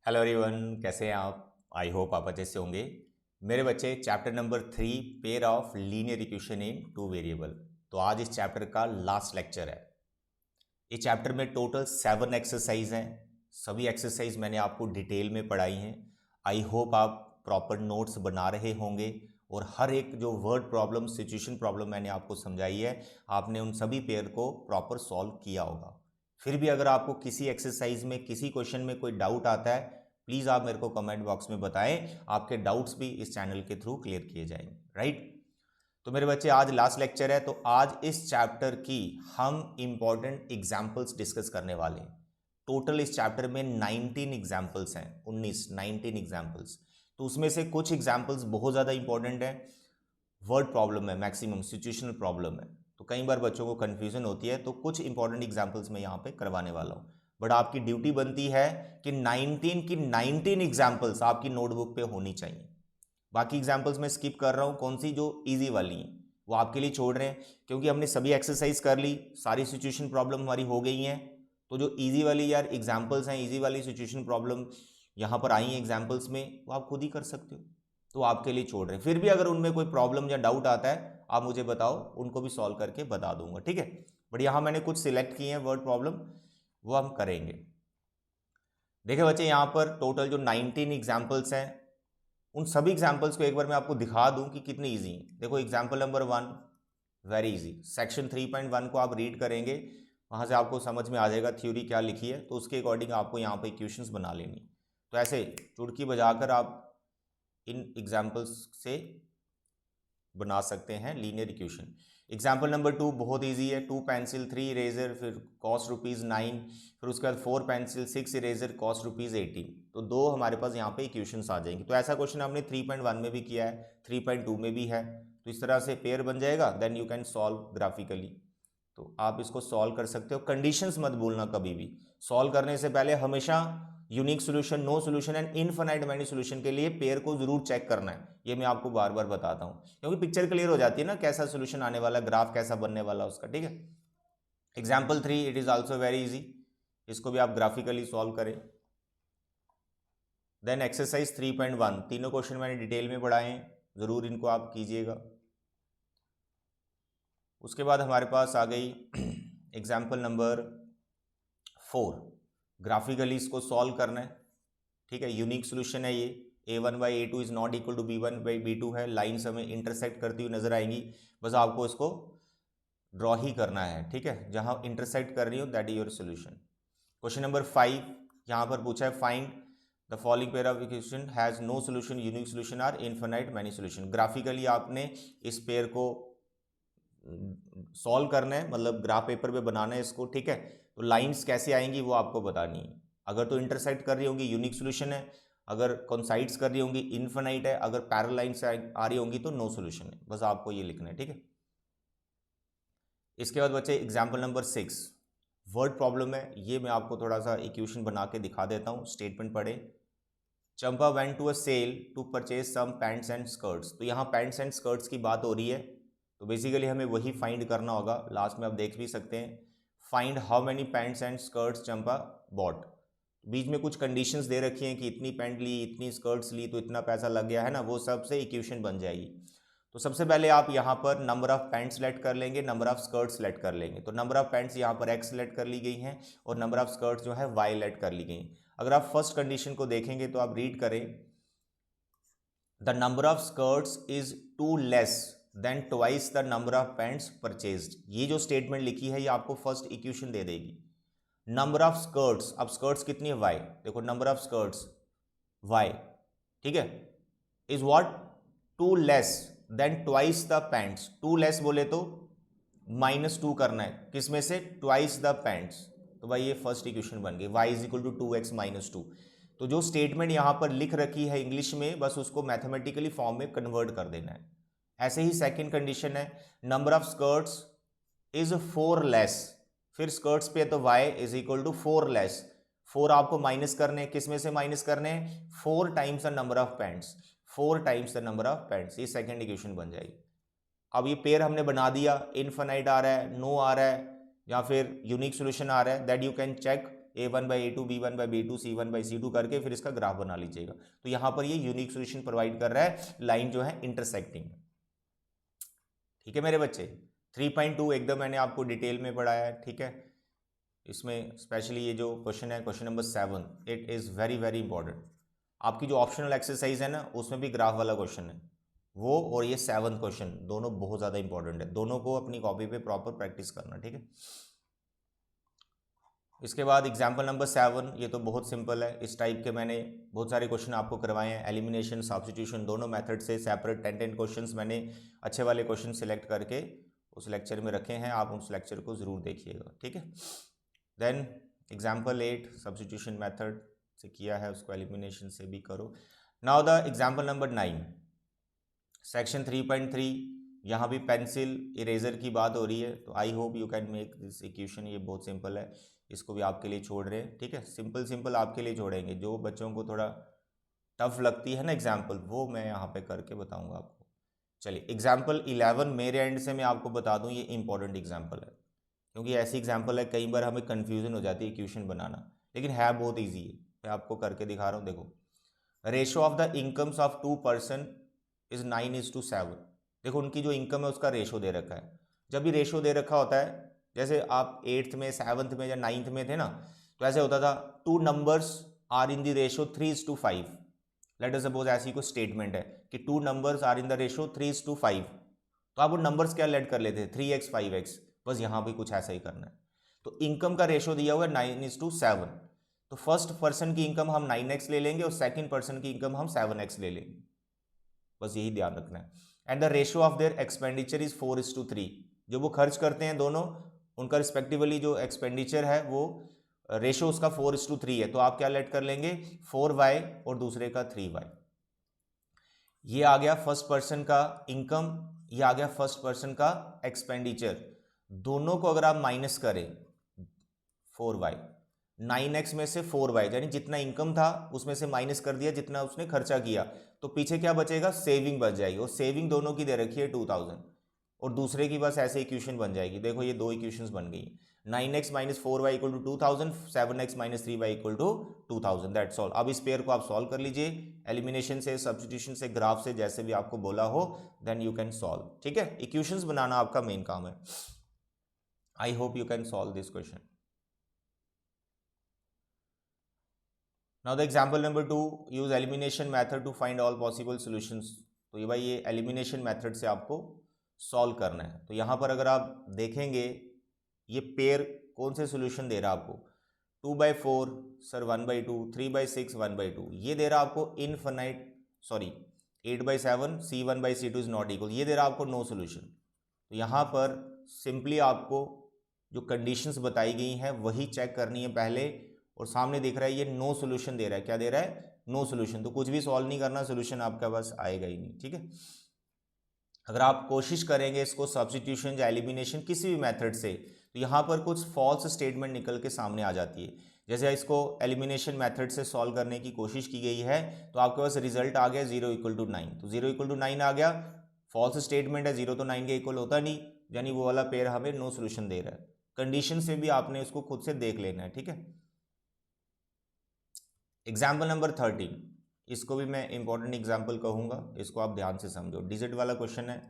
Hello everyone, कैसे हैं आप? आई होप आप अच्छे से होंगे। मेरे बच्चे, chapter number 3, pair of linear equation in two variable. तो आज इस चैप्टर का लास्ट लेक्चर है। इस चैप्टर में टोटल 7 एक्सरसाइज हैं। सभी एक्सरसाइज मैंने आपको डिटेल में पढ़ाई हैं। आई होप आप प्रॉपर नोट्स बना रहे होंगे और हर एक जो वर्ड प्रॉब्लम, सिचुएशन प्रॉब्लम मैंने आपको समझाई है, आपने उन सभी पेयर को प्रॉपर सॉल्व किया होगा। फिर भी अगर आपको किसी एक्सरसाइज में, किसी क्वेश्चन में कोई डाउट आता है, प्लीज़ आप मेरे को कमेंट बॉक्स में बताएं। आपके डाउट्स भी इस चैनल के थ्रू क्लियर किए जाएंगे, राइट? तो मेरे बच्चे, आज लास्ट लेक्चर है, तो आज इस चैप्टर की हम इंपॉर्टेंट एग्जाम्पल्स डिस्कस करने वाले हैं। टोटल इस चैप्टर में 19 एग्जाम्पल्स हैं, 19 एग्जाम्पल्स। तो उसमें से कुछ एग्जाम्पल्स बहुत ज़्यादा इंपॉर्टेंट हैं। वर्ड प्रॉब्लम है, मैक्सिमम सिचुएशनल प्रॉब्लम है, तो कई बार बच्चों को कन्फ्यूजन होती है। तो कुछ इंपॉर्टेंट एग्जाम्पल्स मैं यहाँ पे करवाने वाला हूँ। बट आपकी ड्यूटी बनती है कि 19 की 19 एग्जाम्पल्स आपकी नोटबुक पे होनी चाहिए। बाकी एग्जाम्पल्स मैं स्किप कर रहा हूँ, कौन सी जो ईजी वाली हैं वो आपके लिए छोड़ रहे हैं, क्योंकि हमने सभी एक्सरसाइज कर ली, सारी सिचुएशन प्रॉब्लम हमारी हो गई हैं। तो जो ईजी वाली यार एग्जाम्पल्स हैं, ईजी वाली सिचुएशन प्रॉब्लम यहाँ पर आई हैं एग्जाम्पल्स में, वो आप खुद ही कर सकते हो, तो आपके लिए छोड़ रहे हैं। फिर भी अगर उनमें कोई प्रॉब्लम या डाउट आता है, आप मुझे बताओ, उनको भी सॉल्व करके बता दूंगा, ठीक है? बट यहाँ मैंने कुछ सिलेक्ट किए हैं वर्ड प्रॉब्लम, वो हम करेंगे। देखिए बच्चे, यहाँ पर टोटल जो 19 एग्जाम्पल्स हैं, उन सभी एग्जाम्पल्स को एक बार मैं आपको दिखा दूं कि कितने इजी हैं। देखो, example number 1 very easy. Section 3.1 को आप रीड करेंगे, वहाँ से आपको समझ में आ जाएगा थ्योरी क्या लिखी है, तो उसके अकॉर्डिंग आपको यहाँ पे इक्वेशंस बना लेनी। तो ऐसे चुटकी बजाकर आप इन एग्जाम्पल्स से बना सकते हैं लीनियर इक्वेशन। एग्जाम्पल नंबर 2 बहुत इजी है। 2 पेंसिल, 3 इरेजर, फिर कॉस्ट ₹9, फिर उसके बाद 4 पेंसिल, 6 इरेजर, कॉस्ट ₹18। तो दो हमारे पास यहाँ पे इक्वेशंस आ जाएंगी। तो ऐसा क्वेश्चन हमने 3.1 में भी किया है, 3.2 में भी है। तो इस तरह से पेयर बन जाएगा, then you can solve graphically. तो आप इसको सॉल्व कर सकते हो। कंडीशंस मत भूलना कभी भी, सॉल्व करने से पहले हमेशा unique solution, no solution and infinite many solution के लिए पेयर को जरूर चेक करना है। ये मैं आपको बार बार बताता हूँ, क्योंकि पिक्चर क्लियर हो जाती है ना, कैसा सोल्यूशन आने वाला, ग्राफ कैसा बनने वाला उसका, ठीक है? Example 3, it is also very easy. इसको भी आप ग्राफिकली सॉल्व करें। देन एक्सरसाइज 3.1, तीनों क्वेश्चन मैंने डिटेल में पढ़ाए हैं, जरूर इनको आप कीजिएगा। उसके बाद हमारे पास आ गई एग्जाम्पल नंबर 4। ग्राफिकली इसको सॉल्व करना है, ठीक है? यूनिक सोल्यूशन है ये। a1/a2 is not equal to b1/b2 है। लाइन्स हमें इंटरसेक्ट करती हुई नजर आएंगी, बस आपको इसको ड्रॉ ही करना है, ठीक है? जहां इंटरसेक्ट कर रही हो, that is your solution. Question number 5 यहाँ पर पूछा है, find the following pair of equation has no solution, unique solution or infinite many solution. Graphically आपने इस पेयर को सॉल्व करना है, मतलब ग्राफ पेपर पे बनाना है इसको, ठीक है? तो लाइंस कैसे आएंगी वो आपको बतानी है। अगर तो इंटरसेक्ट कर रही होंगी, यूनिक सोल्यूशन है। अगर कॉन्साइड्स कर रही होंगी, इनफाइनाइट है। अगर पैरेलल लाइंस आ रही होंगी तो नो सोल्यूशन है। बस आपको ये लिखना है, ठीक है? इसके बाद बच्चे, एग्जाम्पल नंबर 6 वर्ड प्रॉब्लम है। ये मैं आपको थोड़ा सा इक्वेशन बना के दिखा देता हूँ। स्टेटमेंट पढ़े। Champa went to a sale to purchase some pants and skirts. तो यहाँ पैंट्स एंड स्कर्ट्स की बात हो रही है, तो बेसिकली हमें वही फाइंड करना होगा। लास्ट में आप देख भी सकते हैं, find how many pants and skirts Champa bought. बीच में कुछ कंडीशंस दे रखी हैं कि इतनी पैंट ली, इतनी स्कर्ट्स ली, तो इतना पैसा लग गया है ना, वो सबसे इक्वेशन बन जाएगी। तो सबसे पहले आप यहाँ पर नंबर ऑफ पैंट सेलेक्ट कर लेंगे, नंबर ऑफ स्कर्ट सेलेक्ट कर लेंगे। तो नंबर ऑफ पैंट्स यहाँ पर x सेलेक्ट कर ली गई हैं और नंबर ऑफ स्कर्ट्स जो है y सेलेक्ट कर ली गई। अगर आप फर्स्ट कंडीशन को देखेंगे तो आप रीड करें, the number of skirts is two less than twice the number of pants purchased. ये जो स्टेटमेंट लिखी है ये आपको फर्स्ट इक्वेशन दे देगी। नंबर ऑफ स्कर्ट्स, अब स्कर्ट्स कितनी है, y। देखो नंबर ऑफ स्कर्ट्स y, ठीक है, is what, two less than twice the pants. Two less बोले तो -2 करना है, किसमें से, ट्वाइस द पैंट्स। तो भाई ये फर्स्ट इक्वेशन बन गई, y is equal to 2x - 2। तो जो स्टेटमेंट यहां पर लिख रखी है इंग्लिश में, बस उसको मैथमेटिकली फॉर्म में कन्वर्ट कर देना है। ऐसे ही सेकंड कंडीशन है, number of skirts is 4 less. फिर स्कर्ट्स पे तो y is equal to 4 less. 4 आपको माइनस करने, किसमें से माइनस करने, 4 times the number of pants. 4 times the number of pants, ये सेकंड इक्वेशन बन जाएगी। अब ये पेयर हमने बना दिया, इनफाइनाइट आ रहा है, नो आ रहा है, या फिर यूनिक सोल्यूशन आ रहा है, that you can check A1/A2, B1/B2, C1/C2 करके फिर इसका ग्राफ बना लीजिएगा। तो यहाँ पर ये यूनिक सोल्यूशन प्रोवाइड कर रहा है, लाइन जो है इंटरसेक्टिंग। ठीक है मेरे बच्चे, 3.2 एकदम मैंने आपको डिटेल में पढ़ाया है। ठीक है, इसमें स्पेशली ये जो क्वेश्चन है, question number 7, it is very very important. आपकी जो ऑप्शनल एक्सरसाइज है ना, उसमें भी ग्राफ वाला क्वेश्चन है वो, और ये 7th क्वेश्चन, दोनों बहुत ज़्यादा इंपॉर्टेंट है। दोनों को अपनी कॉपी पे प्रॉपर प्रैक्टिस करना। ठीक है, इसके बाद एग्जाम्पल नंबर 7, ये तो बहुत सिंपल है। इस टाइप के मैंने बहुत सारे क्वेश्चन आपको करवाए हैं, एलिमिनेशन, सब्स्टिट्यूशन, दोनों मेथड से सेपरेट 10 क्वेश्चंस मैंने अच्छे वाले क्वेश्चन सिलेक्ट करके उस लेक्चर में रखे हैं। आप उस लेक्चर को ज़रूर देखिएगा। ठीक है, देन एग्जाम्पल 8 सब्स्टिट्यूशन मेथड से किया है, उसको एलिमिनेशन से भी करो। Now the example number 9 section 3.3, यहाँ भी पेंसिल इरेजर की बात हो रही है। तो आई hope you can make this equation. ये बहुत सिंपल है, इसको भी आपके लिए छोड़ रहे हैं। ठीक है, सिंपल सिंपल आपके लिए छोड़ेंगे। जो बच्चों को थोड़ा टफ लगती है ना एग्जाम्पल, वो मैं यहाँ पे करके बताऊँगा आपको। चलिए एग्जाम्पल 11 मेरे एंड से मैं आपको बता दूँ, ये इंपॉर्टेंट एग्जाम्पल है, क्योंकि ऐसी एग्जाम्पल है कई बार हमें कन्फ्यूजन हो जाती है इक्वेशन बनाना, लेकिन है बहुत ईजी है। मैं आपको करके दिखा रहा हूँ। देखो, ratio of the incomes of 2 person is 9:7। देखो उनकी जो इनकम है उसका रेशो दे रखा है। जब भी रेशो दे रखा होता है, जैसे आप 8th में, 7th में या 9th में थे ना, तो ऐसे होता था 2 numbers are in the ratio 3:5। Let us suppose ऐसी कोई स्टेटमेंट है कि 2 numbers are in the ratio 3:5, तो आप वो नंबर्स क्या लेट कर लेते हैं, 3x 5x। बस यहाँ भी कुछ ऐसा ही करना है। तो इनकम का रेशो दिया हुआ है 9:7, तो फर्स्ट पर्सन की इनकम हम 9x ले लेंगे और सेकंड पर्सन की इनकम हम 7x ले लेंगे। बस यही ध्यान रखना है। And the ratio of their expenditure is 4:3। जो वो खर्च करते हैं दोनों, उनका रिस्पेक्टिवली जो एक्सपेंडिचर है वो रेशो उसका 4:3 है। तो आप क्या लेट कर लेंगे, 4y और दूसरे का 3y। ये आ गया फर्स्ट पर्सन का इनकम, ये आ गया फर्स्ट पर्सन का एक्सपेंडिचर। दोनों को अगर आप माइनस करें 4y, 9x में से 4y, यानी जितना इनकम था उसमें से माइनस कर दिया जितना उसने खर्चा किया, तो पीछे क्या बचेगा, सेविंग बच जाएगी। और सेविंग दोनों की दे रखी है 2000, और दूसरे की बस ऐसे इक्वेशन बन जाएगी। देखो ये 2 इक्वेशंस बन गई, 9x - 4y = 2000, 7x - 3y = 2000। That's all. अब इस पेयर को आप सॉल्व कर लीजिए एलिमिनेशन से, सब्स्टिट्यूशन से, ग्राफ से, जैसे भी आपको बोला हो, देन यू कैन सॉल्व। ठीक है, इक्वेशंस बनाना आपका मेन काम है। I hope you can solve this question. Now the example number 2, use elimination method to find all possible solutions. तो ये भाई ये एलिमिनेशन मैथड से आपको सॉल्व करना है। तो यहाँ पर अगर आप देखेंगे, ये पेयर कौन से सॉल्यूशन दे रहा है आपको, 2/4 सर 1/2, 3/6 1/2, ये दे रहा आपको infinite, sorry 8/7 C1/C2 is not equal, ये दे रहा आपको नो सॉल्यूशन। तो यहाँ पर सिंपली आपको जो कंडीशंस बताई गई हैं वही चेक करनी है पहले, और सामने दिख रहा है ये नो सॉल्यूशन दे रहा है। क्या दे रहा है, नो सॉल्यूशन। तो कुछ भी सॉल्व नहीं करना, सॉल्यूशन आपके पास आएगा ही नहीं। ठीक है, अगर आप कोशिश करेंगे इसको सब्स्टिट्यूशन या एलिमिनेशन किसी भी मेथड से, तो यहाँ पर कुछ फॉल्स स्टेटमेंट निकल के सामने आ जाती है। जैसे इसको एलिमिनेशन मेथड से सॉल्व करने की कोशिश की गई है, तो आपके पास रिजल्ट आ गया 0 = 9, तो 0 = 9 आ गया, फॉल्स स्टेटमेंट है, 0 तो 9 के इक्वल होता नहीं, यानी वो वाला पेयर हमें नो सॉल्यूशन दे रहा है। कंडीशन से भी आपने इसको खुद से देख लेना है। ठीक है, एग्जाम्पल नंबर 13, इसको भी मैं इंपॉर्टेंट एग्जाम्पल कहूँगा, इसको आप ध्यान से समझो। डिजिट वाला क्वेश्चन है,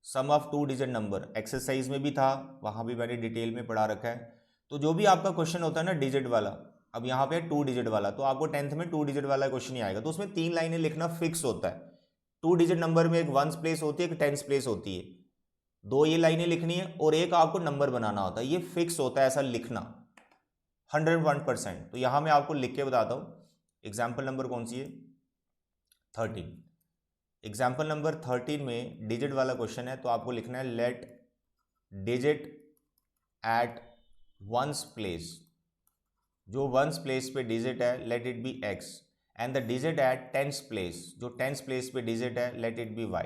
सम ऑफ 2 डिजिट नंबर, एक्सरसाइज में भी था, वहाँ भी मैंने डिटेल में पढ़ा रखा है। तो जो भी आपका क्वेश्चन होता है ना डिजिट वाला, अब यहाँ पे 2 डिजिट वाला, तो आपको 10th में 2 डिजिट वाला क्वेश्चन ही आएगा, तो उसमें 3 लाइनें लिखना फिक्स होता है। 2 डिजिट नंबर में एक 1s प्लेस होती है, एक 10s प्लेस होती है, 2 ये लाइनें लिखनी है और एक आपको नंबर बनाना होता है। ये फिक्स होता है ऐसा लिखना 101%। तो यहाँ मैं आपको लिख के बताता हूँ। एग्जाम्पल नंबर कौन सी है, 13। एग्जाम्पल नंबर 13 में डिजिट वाला क्वेश्चन है, तो आपको लिखना है late digit eight 1s place, जो 1s प्लेस पे डिजिट है let it be x, and the digit at 10s place, जो 10s प्लेस पे डिजिट है लेट इट बी y।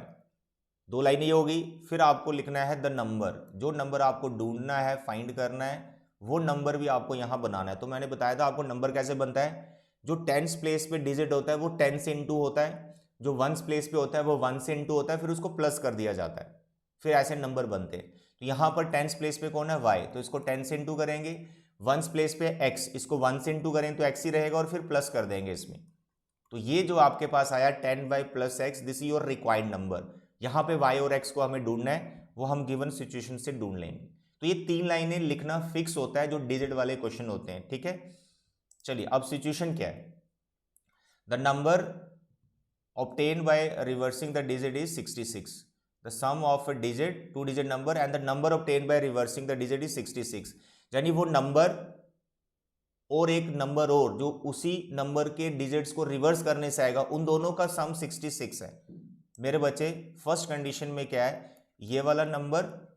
2 लाइनें ये होगी। फिर आपको लिखना है द नंबर, जो नंबर आपको ढूंढना है, फाइंड करना है, वो नंबर भी आपको यहाँ बनाना है। तो मैंने बताया था आपको नंबर कैसे बनता है, जो 10s प्लेस पे डिजिट होता है वो 10 से इंटू होता है, जो 1s प्लेस पे होता है वो 1 से इंटू होता है, फिर उसको प्लस कर दिया जाता है, फिर ऐसे नंबर बनते हैं। तो यहाँ पर 10s प्लेस पे कौन है, y, तो इसको 10 से इंटू करेंगे, वंस प्लेस पे x, इसको 1 से इंटू करें तो x ही रहेगा और फिर प्लस कर देंगे इसमें। तो ये जो आपके पास आया 10y + x, this is your required number. यहाँ पे y और x को हमें ढूंढना है, वो हम गिवन सिचुएशन से ढूंढ लेंगे। तो ये 3 लाइनें लिखना फिक्स होता है जो डिजिट वाले क्वेश्चन होते हैं, ठीक है। चलिए अब सिचुएशन क्या है, the number obtained by reversing the digit is 66. The sum of a digit, 2 digit number, and the number obtained by reversing the digit is 66. यानी वो नंबर और एक नंबर और जो उसी नंबर के डिजिट्स को रिवर्स करने से आएगा, उन दोनों का सम 66 है। मेरे बच्चे फर्स्ट कंडीशन में क्या है, ये वाला नंबर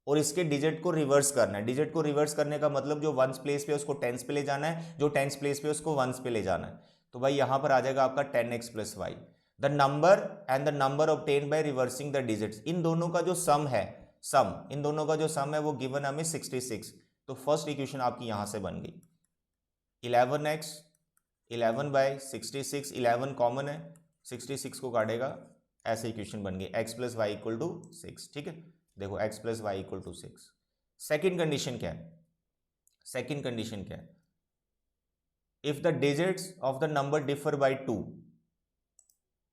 और इसके डिजिट को रिवर्स करना है। डिजिट को रिवर्स करने का मतलब जो वंस प्लेस पे उसको टेंस पे ले जाना है, जो टेंस प्लेस पे उसको वंस पे ले जाना है। तो भाई यहां पर आ जाएगा आपका 10x + y। The number and the number obtained by reversing the digits, इन दोनों का जो सम है, इन दोनों का जो सम है वो गिवन हमें 66। तो फर्स्ट इक्वेशन आपकी यहां से बन गई 11x 11/66, 11 कॉमन है, 66 को काटेगा, ऐसे इक्वेशन बन गई x + y = 6। ठीक है, देखो x + y = 6। सेकेंड कंडीशन क्या है, सेकेंड कंडीशन क्या है, if the digits of the number differ by 2।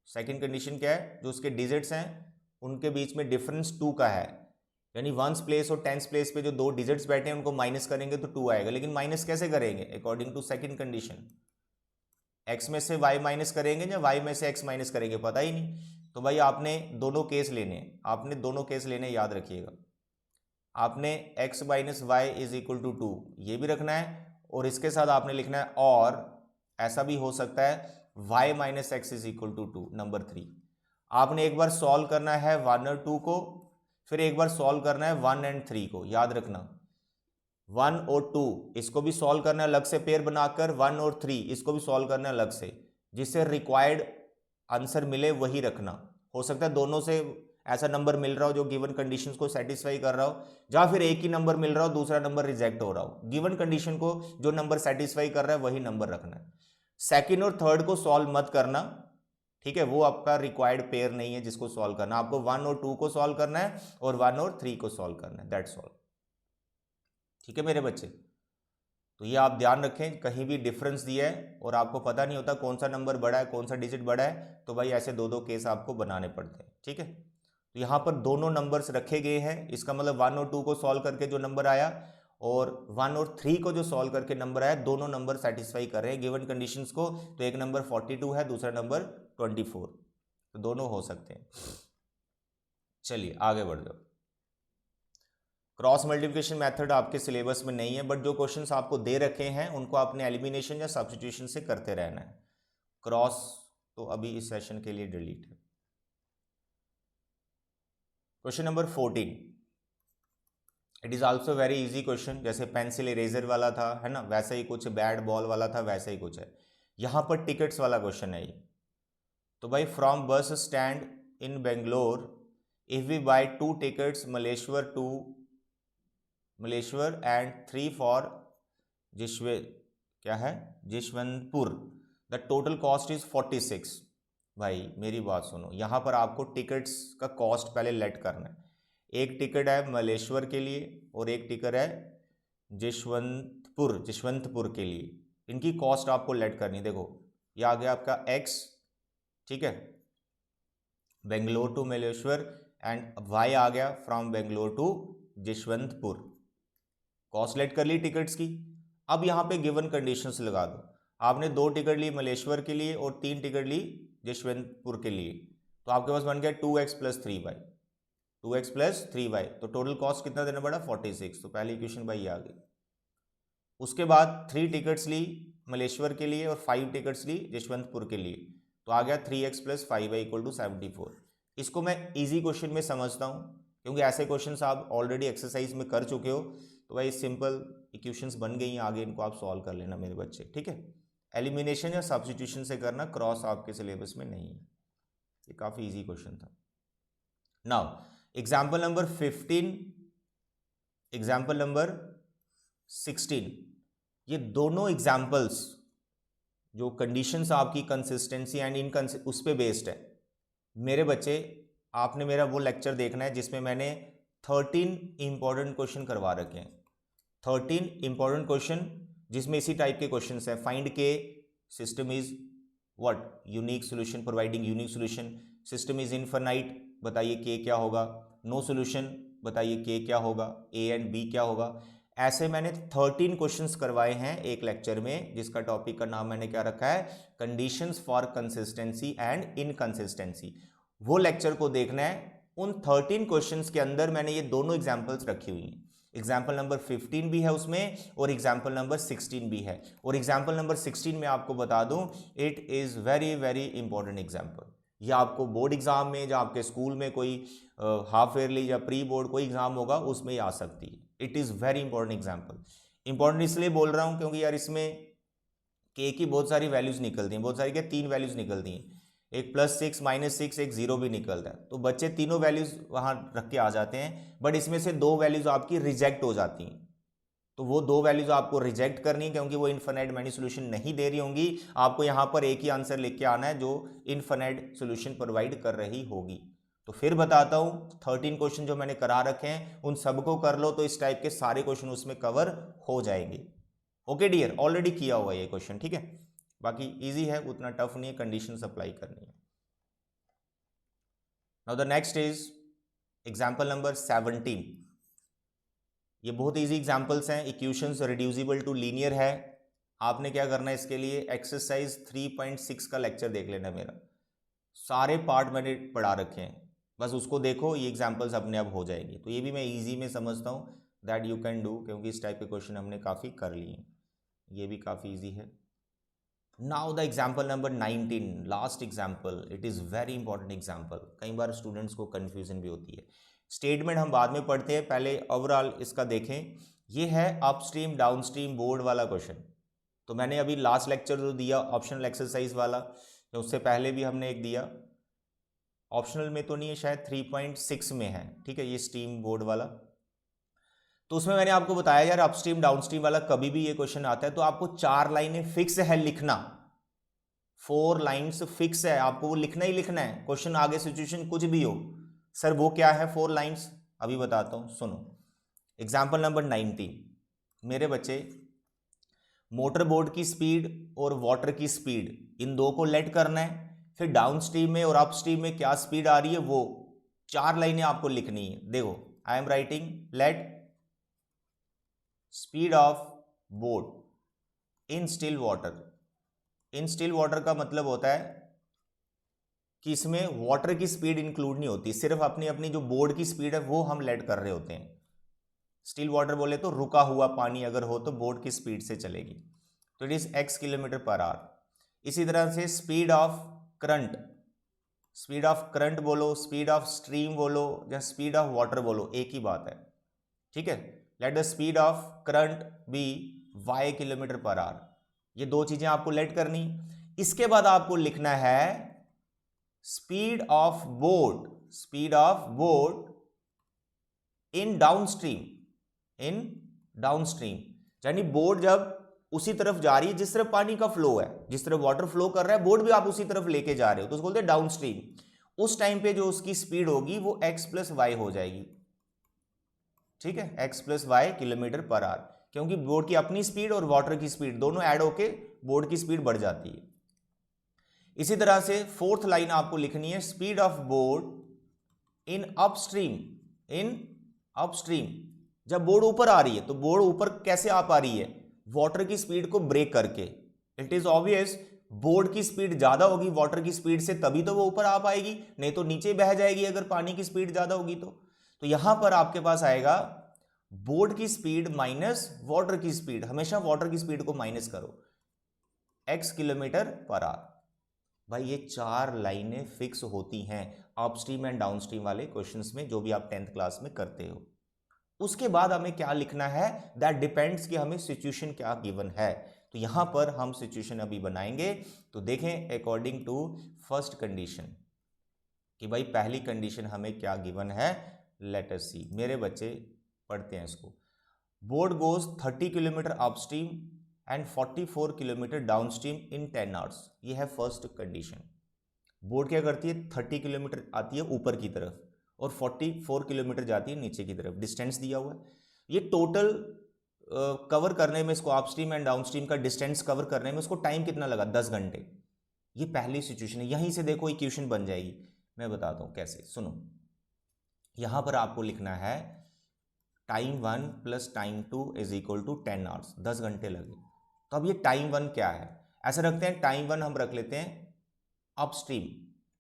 Second condition क्या है, जो उसके डिजिट्स हैं उनके बीच में डिफरेंस 2 का है, यानी वंस प्लेस और टेंस प्लेस पे जो दो डिजिट्स बैठे हैं उनको माइनस करेंगे तो 2 आएगा। लेकिन माइनस कैसे करेंगे, according to second condition, x में से y माइनस करेंगे या y में से x माइनस करेंगे, पता ही नहीं। तो भाई आपने दोनों केस लेने, आपने दोनों केस लेने, याद रखिएगा। आपने x - y = 2 ये भी रखना है, और इसके साथ आपने लिखना है, और ऐसा भी हो सकता है y - x = 2, नंबर 3। आपने एक बार सॉल्व करना है 1 और 2 को, फिर एक बार सॉल्व करना है 1 और 3 को, याद रखना। 1 और 2 इसको भी सॉल्व करना है अलग से पेयर बनाकर, 1 और 3 इसको भी सॉल्व करना है अलग से, जिससे रिक्वायर्ड आंसर मिले वही रखना। हो सकता है दोनों से ऐसा नंबर मिल रहा हो जो गिवन कंडीशंस को सेटिस्फाई कर रहा हो, या फिर एक ही नंबर मिल रहा हो दूसरा नंबर रिजेक्ट हो रहा हो। गिवन कंडीशन को जो नंबर सेटिस्फाई कर रहा है वही नंबर रखना है। सेकेंड और थर्ड को सॉल्व मत करना, ठीक है, वो आपका रिक्वायर्ड पेयर नहीं है जिसको सॉल्व करना। आपको 1 और 2 को सॉल्व करना है और 1 और 3 को सॉल्व करना है, दैट्स ऑल। ठीक है मेरे बच्चे, तो ये आप ध्यान रखें, कहीं भी डिफरेंस दिया है और आपको पता नहीं होता कौन सा नंबर बड़ा है कौन सा डिजिट बड़ा है, तो भाई ऐसे दो केस आपको बनाने पड़ते हैं। ठीक है, तो यहाँ पर दोनों नंबर्स रखे गए हैं, इसका मतलब 1 और 2 को सॉल्व करके जो नंबर आया और 1 और 3 को जो सॉल्व करके नंबर आया, दोनों नंबर सेटिस्फाई कर रहे हैं गिवन कंडीशंस को। तो एक नंबर 42 है, दूसरा नंबर 24, तो दोनों हो सकते हैं। चलिए आगे बढ़ जाओ। क्रॉस मल्टीप्लिकेशन मेथड आपके सिलेबस में नहीं है, बट जो क्वेश्चंस आपको दे रखे हैं उनको आपने एलिमिनेशन या सब्स्टिट्यूशन से करते रहना है। क्रॉस तो अभी इस सेशन के लिए डिलीट है। Question number 14, it is also very easy question, जैसे पेंसिल इरेजर वाला था, है ना, वैसा ही कुछ, बैट बॉल वाला था, वैसा ही कुछ है। यहां पर टिकट्स वाला क्वेश्चन है ये। तो भाई from bus stand in Bangalore if we buy 2 tickets Malleshwar to Malleshwar and 3 for Jashwantpur, the total cost is 46। भाई मेरी बात सुनो, यहाँ पर आपको टिकट्स का कॉस्ट पहले लेट करना है। एक टिकट है मलेश्वर के लिए और एक टिकट है जशवंतपुर के लिए, इनकी कॉस्ट आपको लेट करनी। देखो ये आ गया आपका x, ठीक है, Bangalore to Malleshwar, and y आ गया from Bangalore to Jashwantpur. Cost लेट कर ली टिकट्स की। अब यहाँ पे गिवन कंडीशंस लगा दो। आपने 2 टिकट ली मलेश्वर के लिए और 3 टिकट ली जशवंतपुर के लिए, तो आपके पास बन गया 2x + 3y, 2x + 3y, तो टोटल कॉस्ट कितना देना पड़ा, 46। तो पहली इक्वेशन भाई आ गई। उसके बाद 3 टिकट्स ली मलेश्वर के लिए और 5 टिकट्स ली जशवंतपुर के लिए, तो आ गया 3x + 5y = 74। इसको मैं इजी क्वेश्चन में समझता हूँ, क्योंकि ऐसे क्वेश्चंस आप ऑलरेडी एक्सरसाइज में कर चुके हो, तो भाई सिंपल इक्वेशंस बन गई हैं, आगे इनको आप सॉल्व कर लेना मेरे बच्चे। ठीक है, एलिमिनेशन या सब्स्टिट्यूशन से करना, क्रॉस आपके सिलेबस में नहीं है। ये काफ़ी इजी क्वेश्चन था। Now example number 15, example number 16, ये दोनों एग्जाम्पल्स जो कंडीशंस आपकी कंसिस्टेंसी एंड उस पर बेस्ड है। मेरे बच्चे आपने मेरा वो लेक्चर देखना है जिसमें मैंने 13 इंपॉर्टेंट क्वेश्चन करवा रखे हैं। 13 इंपॉर्टेंट क्वेश्चन जिसमें इसी टाइप के क्वेश्चन है। फाइंड के, system is what, unique solution, providing unique solution, system is infinite, बताइए के क्या होगा, नो सोल्यूशन, बताइए के क्या होगा, ए एंड बी क्या होगा। ऐसे मैंने 13 क्वेश्चंस करवाए हैं एक लेक्चर में, जिसका टॉपिक का नाम मैंने क्या रखा है, conditions for consistency and inconsistency. वो लेक्चर को देखना है। उन 13 क्वेश्चंस के अंदर मैंने ये दोनों एग्जांपल्स रखी हुई हैं। एग्जाम्पल नंबर 15 भी है उसमें और एग्जाम्पल नंबर 16 भी है। और एग्जाम्पल नंबर 16 में आपको बता दूं, it is very very important example. ये आपको बोर्ड एग्जाम में, या आपके स्कूल में कोई हाफ ईयरली या प्री बोर्ड कोई एग्जाम होगा, उसमें ही आ सकती है। It is very important example. Important इसलिए बोल रहा हूँ क्योंकि यार इसमें के की बहुत सारी वैल्यूज निकलती हैं, बहुत सारी क्या, 3 वैल्यूज निकलती हैं, एक +6 -6 एक 0 भी निकलता है। तो बच्चे तीनों वैल्यूज वहाँ रख के आ जाते हैं, बट इसमें से 2 वैल्यूज आपकी रिजेक्ट हो जाती हैं। तो वो 2 वैल्यूज आपको रिजेक्ट करनी है क्योंकि वो इनफाइनाइट मैनी सोल्यूशन नहीं दे रही होंगी। आपको यहाँ पर एक ही आंसर लिख के आना है जो इनफाइनाइट सोल्यूशन प्रोवाइड कर रही होगी। तो फिर बताता हूँ, 13 क्वेश्चन जो मैंने करा रखे हैं उन सबको कर लो, तो इस टाइप के सारे क्वेश्चन उसमें कवर हो जाएंगे। ओके डियर, ऑलरेडी किया हुआ है ये क्वेश्चन, ठीक है, बाकी इजी है, उतना टफ नहीं है, कंडीशन अप्लाई करनी है। Now the next is example number 17। ये बहुत इजी एग्जाम्पल्स हैं, इक्वेशंस रिड्यूसिबल टू लीनियर है। आपने क्या करना है, इसके लिए एक्सरसाइज 3.6 का लेक्चर देख लेना मेरा, सारे पार्ट मैंने पढ़ा रखे हैं, बस उसको देखो, ये एग्जाम्पल्स अपने आप हो जाएंगे। तो ये भी मैं इजी में समझता हूँ दैट यू कैन डू, क्योंकि इस टाइप के क्वेश्चन हमने काफ़ी कर लिए हैं, ये भी काफ़ी इजी है। Now the example number 19, last example, it is very important example. कई बार स्टूडेंट्स को कन्फ्यूजन भी होती है। स्टेटमेंट हम बाद में पढ़ते हैं, पहले ओवरऑल इसका देखें। ये है अपस्ट्रीम डाउनस्ट्रीम बोर्ड वाला क्वेश्चन। तो मैंने अभी लास्ट लेक्चर जो दिया ऑप्शनल एक्सरसाइज वाला, तो उससे पहले भी हमने एक दिया, ऑप्शनल में तो नहीं है शायद, 3.6 में है, ठीक है, ये स्टीम बोर्ड वाला। तो उसमें मैंने आपको बताया यार अपस्ट्रीम डाउनस्ट्रीम वाला कभी भी ये क्वेश्चन आता है तो आपको 4 लाइनें फिक्स है लिखना, 4 लाइन्स फिक्स है, आपको वो लिखना ही लिखना है, क्वेश्चन आगे सिचुएशन कुछ भी हो। सर वो क्या है 4 लाइन्स, अभी बताता हूं, सुनो। एग्जाम्पल नंबर 19, मेरे बच्चे, मोटर बोट की स्पीड और वाटर की स्पीड इन दो को लेट करना है, फिर डाउन स्ट्रीम में और अप स्ट्रीम में क्या स्पीड आ रही है वो 4 लाइनें आपको लिखनी है। देखो I am writing, let speed of boat in still water. In still water का मतलब होता है कि इसमें वाटर की स्पीड इंक्लूड नहीं होती, सिर्फ अपनी अपनी जो बोर्ड की स्पीड है वो हम लेट कर रहे होते हैं। स्टिल वाटर बोले तो रुका हुआ पानी अगर हो तो बोर्ड की स्पीड से चलेगी, तो इट इज x km/h। इसी तरह से speed of current, speed of current बोलो, स्पीड ऑफ स्ट्रीम बोलो या स्पीड ऑफ वाटर बोलो, एक ही बात है, ठीक है। Let the speed of current be y km/h। ये दो चीजें आपको लेट करनी। इसके बाद आपको लिखना है speed of boat, speed of boat in downstream, in downstream, यानी बोट जब उसी तरफ जा रही है जिस तरफ पानी का फ्लो है, जिस तरफ वाटर फ्लो कर रहा है बोट भी आप उसी तरफ लेके जा रहे हो, तो उसको बोलते हैं डाउनस्ट्रीम। उस टाइम पे जो उसकी स्पीड होगी वो x + y हो जाएगी, ठीक है, x + y km/h, क्योंकि बोट की अपनी स्पीड और वाटर की स्पीड दोनों ऐड होके बोट की स्पीड बढ़ जाती है। इसी तरह से 4th लाइन आपको लिखनी है speed of boat in upstream, in upstream. जब बोर्ड ऊपर आ रही है तो बोर्ड ऊपर कैसे आ पा रही है, वाटर की स्पीड को ब्रेक करके। इट इज ऑब्वियस बोर्ड की स्पीड ज्यादा होगी वाटर की स्पीड से, तभी तो वो ऊपर आ पाएगी, नहीं तो नीचे बह जाएगी अगर पानी की स्पीड ज्यादा होगी तो यहां पर आपके पास आएगा बोर्ड की स्पीड माइनस वाटर की स्पीड, हमेशा वाटर की स्पीड को माइनस करो, x km/h। भाई ये 4 लाइनें फिक्स होती हैं अपस्ट्रीम एंड डाउनस्ट्रीम वाले क्वेश्चंस में, जो भी आप 10th क्लास में करते हो। उसके बाद हमें क्या लिखना है, दैट डिपेंड्स कि हमें सिचुएशन क्या गिवन है। तो यहां पर हम सिचुएशन अभी बनाएंगे। तो देखें अकॉर्डिंग टू फर्स्ट कंडीशन कि भाई पहली कंडीशन हमें क्या गिवन है, लेट अस सी। मेरे बच्चे पढ़ते हैं इसको, boat goes 30 kilometre upstream and 44 kilometre downstream in 10 hours. ये है फर्स्ट कंडीशन। बोट क्या करती है, 30 किलोमीटर आती है ऊपर की तरफ और 44 किलोमीटर जाती है नीचे की तरफ, डिस्टेंस दिया हुआ है। ये टोटल कवर करने में, इसको अपस्ट्रीम एंड डाउनस्ट्रीम का डिस्टेंस कवर करने में उसको टाइम कितना लगा, 10 घंटे। ये पहली सिचुएशन है, यहीं से देखो इक्वेशन बन जाएगी। मैं बताता हूँ कैसे, सुनो। यहाँ पर आपको लिखना है time 1 plus time 2 is equal to 10 hours, 10 घंटे लगे। तो अब ये टाइम 1 क्या है, ऐसा रखते हैं, टाइम 1 हम रख लेते हैं अपस्ट्रीम,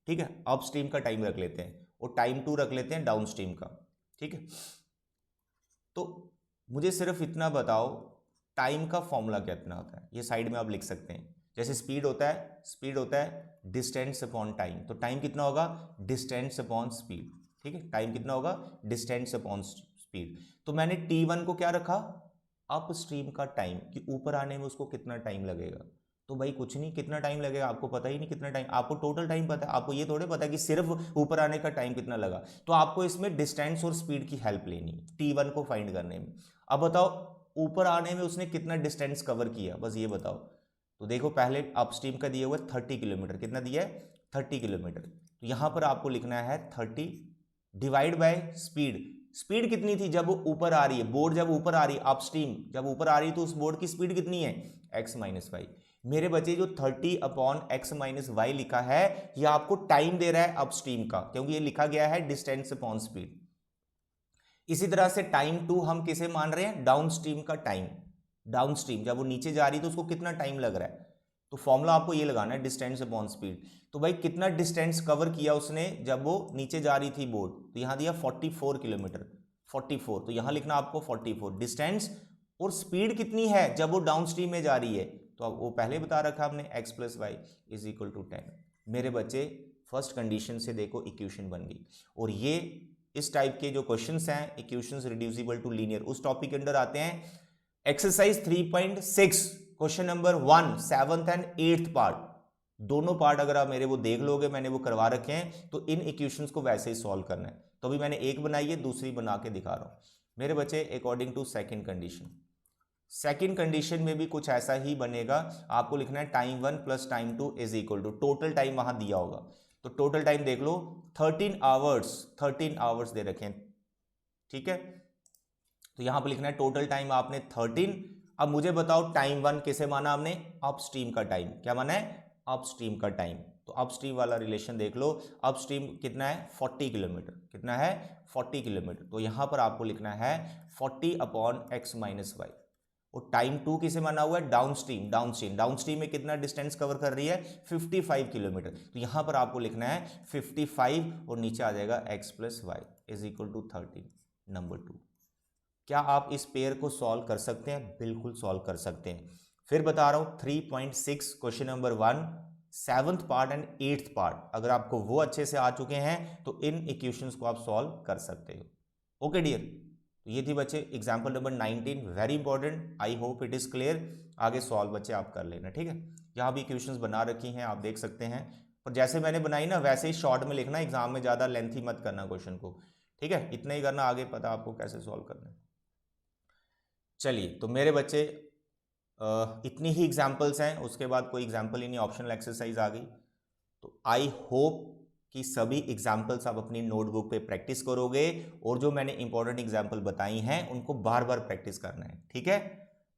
ठीक है, अपस्ट्रीम का टाइम रख लेते हैं, और टाइम 2 रख लेते हैं डाउनस्ट्रीम का, ठीक है। तो मुझे सिर्फ इतना बताओ, टाइम का फॉर्मूला कितना होता है, ये साइड में आप लिख सकते हैं। जैसे स्पीड होता है डिस्टेंस अपॉन टाइम, तो टाइम कितना होगा, डिस्टेंस अपॉन स्पीड, ठीक है, टाइम कितना होगा, डिस्टेंस अपॉन स्पीड। तो मैंने T1 को क्या रखा, अपस्ट्रीम का टाइम, कि ऊपर आने में उसको कितना टाइम लगेगा। तो भाई कुछ नहीं, कितना टाइम लगेगा आपको पता ही नहीं, कितना टाइम, आपको टोटल टाइम पता है, आपको ये थोड़े पता है कि सिर्फ ऊपर आने का टाइम कितना लगा। तो आपको इसमें डिस्टेंस और स्पीड की हेल्प लेनी, T1 को फाइंड करने में। अब बताओ ऊपर आने में उसने कितना डिस्टेंस कवर किया, बस ये बताओ। तो देखो पहले अपस्ट्रीम का दिया हुआ 30 किलोमीटर, कितना दिया है, 30 किलोमीटर। तो यहाँ पर आपको लिखना है 30 डिवाइड बाय स्पीड। स्पीड कितनी थी जब वो ऊपर आ रही है, बोर्ड जब ऊपर आ रही है, अपस्ट्रीम जब ऊपर आ रही है, तो उस बोर्ड की स्पीड कितनी है, x माइनस वाई। मेरे बच्चे जो 30 अपॉन x माइनस वाई लिखा है, ये आपको टाइम दे रहा है अपस्ट्रीम का, क्योंकि ये लिखा गया है डिस्टेंस अपॉन स्पीड। इसी तरह से टाइम 2 हम किसे मान रहे हैं, डाउनस्ट्रीम का टाइम। डाउनस्ट्रीम जब वो नीचे जा रही है तो उसको कितना टाइम लग रहा है, तो फॉर्मूला आपको ये लगाना है, डिस्टेंस अपॉन स्पीड। तो भाई कितना डिस्टेंस कवर किया उसने जब वो नीचे जा रही थी बोर्ड, तो यहाँ दिया 44 किलोमीटर, 44, तो यहाँ लिखना आपको 44 डिस्टेंस। और स्पीड कितनी है जब वो डाउनस्ट्रीम में जा रही है, तो अब वो पहले बता रखा हमने, x plus y is equal to 10। मेरे बच्चे फर्स्ट कंडीशन से देखो इक्वेशन बन गई। और ये इस टाइप के जो क्वेश्चंस हैं, इक्वेशंस रिड्यूसिबल टू लीनियर, उस टॉपिक के अंडर आते हैं। Exercise 3.6 question number 1 7th and 8th part, दोनों पार्ट अगर आप मेरे वो देख लोगे, मैंने वो करवा रखे हैं, तो इन इक्वेशंस को वैसे ही सॉल्व करना है। तो अभी मैंने एक बनाई है, दूसरी बना के दिखा रहा हूं मेरे बच्चे, according to second condition. Second condition में भी कुछ ऐसा ही बनेगा, आपको लिखना है time 1 plus time 2 is equal to, total time वहां दिया होगा, तो टोटल टाइम देख लो 13 आवर्स दे रखे हैं, ठीक है। तो यहां पर लिखना है टोटल टाइम आपने 13। अब मुझे बताओ टाइम 1 किसे माना आपने, अपस्ट्रीम का टाइम, क्या माना है, अपस्ट्रीम का टाइम। तो अपस्ट्रीम वाला रिलेशन देख लो, अपस्ट्रीम कितना है, 40 किलोमीटर, कितना है, 40 किलोमीटर। तो यहां पर आपको लिखना है 40 अपॉन x माइनस वाई। और टाइम 2 किसे माना हुआ है, डाउनस्ट्रीम में कितना डिस्टेंस कवर कर रही है, 55 किलोमीटर। तो यहां पर आपको लिखना है 55 और नीचे आ जाएगा x plus y is equal to 13, number 2। क्या आप इस पेयर को सॉल्व कर सकते हैं, बिल्कुल सॉल्व कर सकते हैं। फिर बता रहा हूं 3.6 question number 1 7th part and 8th part, अगर आपको वो अच्छे से आ चुके हैं तो इन इक्वेशंस को आप सॉल्व कर सकते हो। ओके डियर, तो ये थी बच्चे example number 19, very important, I hope it is clear. आगे सॉल्व बच्चे आप कर लेना, ठीक है। यहाँ भी इक्वेशंस बना रखी हैं, आप देख सकते हैं, पर जैसे मैंने बनाई ना वैसे ही शॉर्ट में लिखना, एग्जाम में ज़्यादा लेंथी मत करना क्वेश्चन को, ठीक है, इतना ही करना, आगे पता आपको कैसे सॉल्व करना है। चलिए, तो मेरे बच्चे इतनी ही एग्जाम्पल्स हैं, उसके बाद कोई एग्जाम्पल ही नहीं, ऑप्शनल एक्सरसाइज आ गई। तो आई होप कि सभी एग्जाम्पल्स आप अपनी नोटबुक पे प्रैक्टिस करोगे, और जो मैंने इंपॉर्टेंट एग्जाम्पल बताई हैं उनको बार बार प्रैक्टिस करना है, ठीक है।